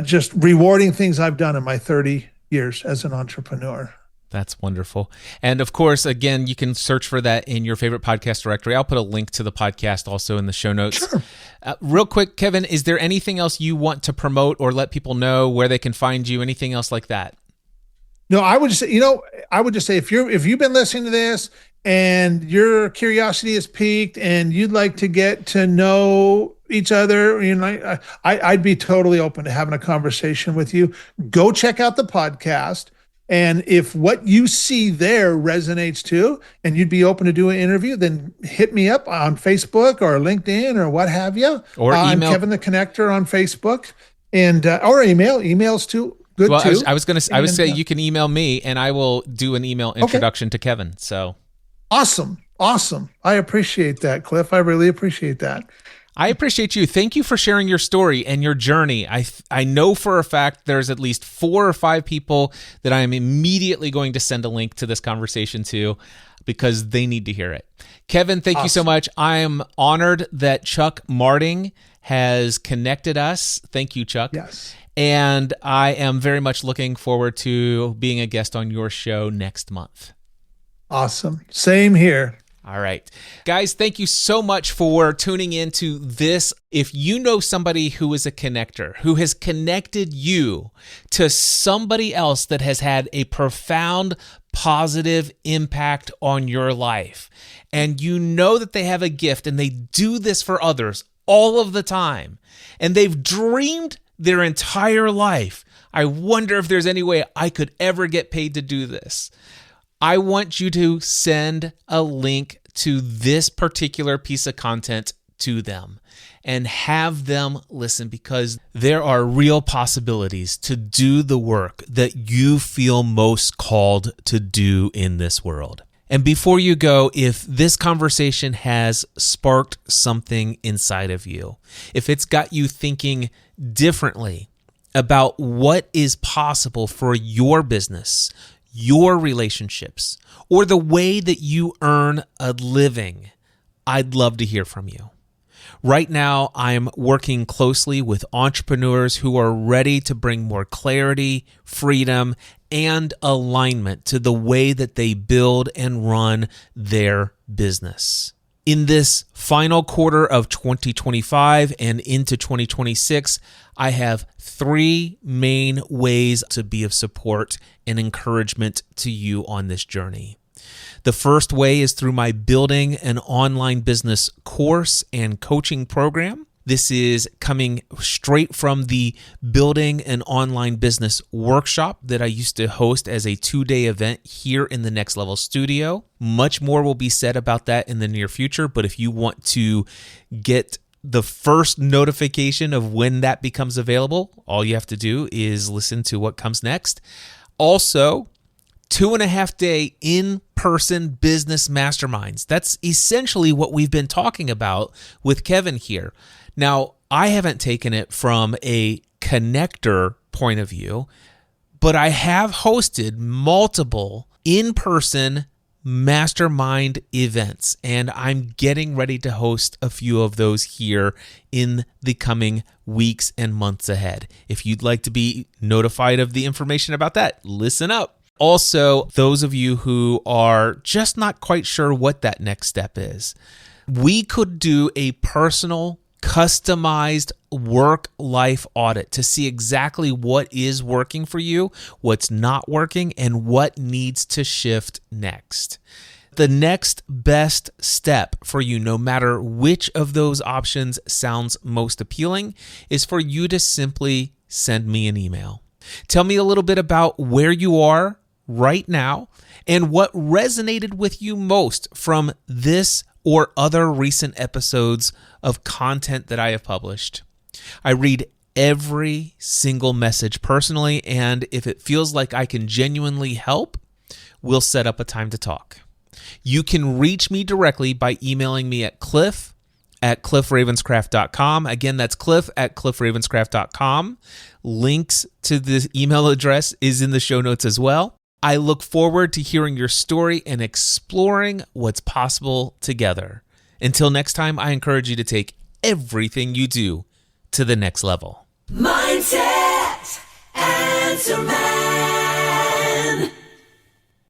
just rewarding things I've done in my 30 years as an entrepreneur. That's wonderful. And of course, again, you can search for that in your favorite podcast directory. I'll put a link to the podcast also in the show notes. Sure. Real quick, Kevin, is there anything else you want to promote or let people know where they can find you? Anything else like that? No, I would just say, if you've been listening to this and your curiosity is piqued and you'd like to get to know each other, I'd be totally open to having a conversation with you. Go check out the podcast. And if what you see there resonates too, and you'd be open to do an interview, then hit me up on Facebook or LinkedIn or what have you. Or email. I'm Kevin the Connector on Facebook, and or emails too. Good too. I was say you can email me, and I will do an email introduction to Kevin. So awesome. I appreciate that, Cliff. I really appreciate that. I appreciate you. Thank you for sharing your story and your journey. I know for a fact there's at least 4 or 5 people that I am immediately going to send a link to this conversation to because they need to hear it. Kevin, thank you so much. I am honored that Chuck Marting has connected us. Thank you, Chuck. Yes. And I am very much looking forward to being a guest on your show next month. Awesome. Same here. All right. Guys, thank you so much for tuning into this. If you know somebody who is a connector, who has connected you to somebody else that has had a profound positive impact on your life, and you know that they have a gift and they do this for others all of the time, and they've dreamed their entire life, I wonder if there's any way I could ever get paid to do this. I want you to send a link to this particular piece of content to them and have them listen, because there are real possibilities to do the work that you feel most called to do in this world. And before you go, if this conversation has sparked something inside of you, if it's got you thinking differently about what is possible for your business, your relationships, or the way that you earn a living, I'd love to hear from you. Right now, I'm working closely with entrepreneurs who are ready to bring more clarity, freedom, and alignment to the way that they build and run their business. In this final quarter of 2025 and into 2026, I have 3 main ways to be of support and encouragement to you on this journey. The first way is through my Building an Online Business course and coaching program. This is coming straight from the Building an Online Business workshop that I used to host as a 2-day event here in the Next Level studio. Much more will be said about that in the near future, but if you want to get the first notification of when that becomes available, all you have to do is listen to what comes next. Also, 2.5-day in-person business masterminds. That's essentially what we've been talking about with Kevin here. Now, I haven't taken it from a connector point of view, but I have hosted multiple in-person mastermind events, and I'm getting ready to host a few of those here in the coming weeks and months ahead. If you'd like to be notified of the information about that, listen up. Also, those of you who are just not quite sure what that next step is, we could do a personal, customized work-life audit to see exactly what is working for you, what's not working, and what needs to shift next. The next best step for you, no matter which of those options sounds most appealing, is for you to simply send me an email. Tell me a little bit about where you are right now and what resonated with you most from this or other recent episodes of content that I have published. I read every single message personally, and if it feels like I can genuinely help, we'll set up a time to talk. You can reach me directly by emailing me at cliff@cliffravenscraft.com. Again, that's cliff@cliffravenscraft.com. Links to the email address is in the show notes as well. I look forward to hearing your story and exploring what's possible together. Until next time, I encourage you to take everything you do to the next level. Mindset, answer man.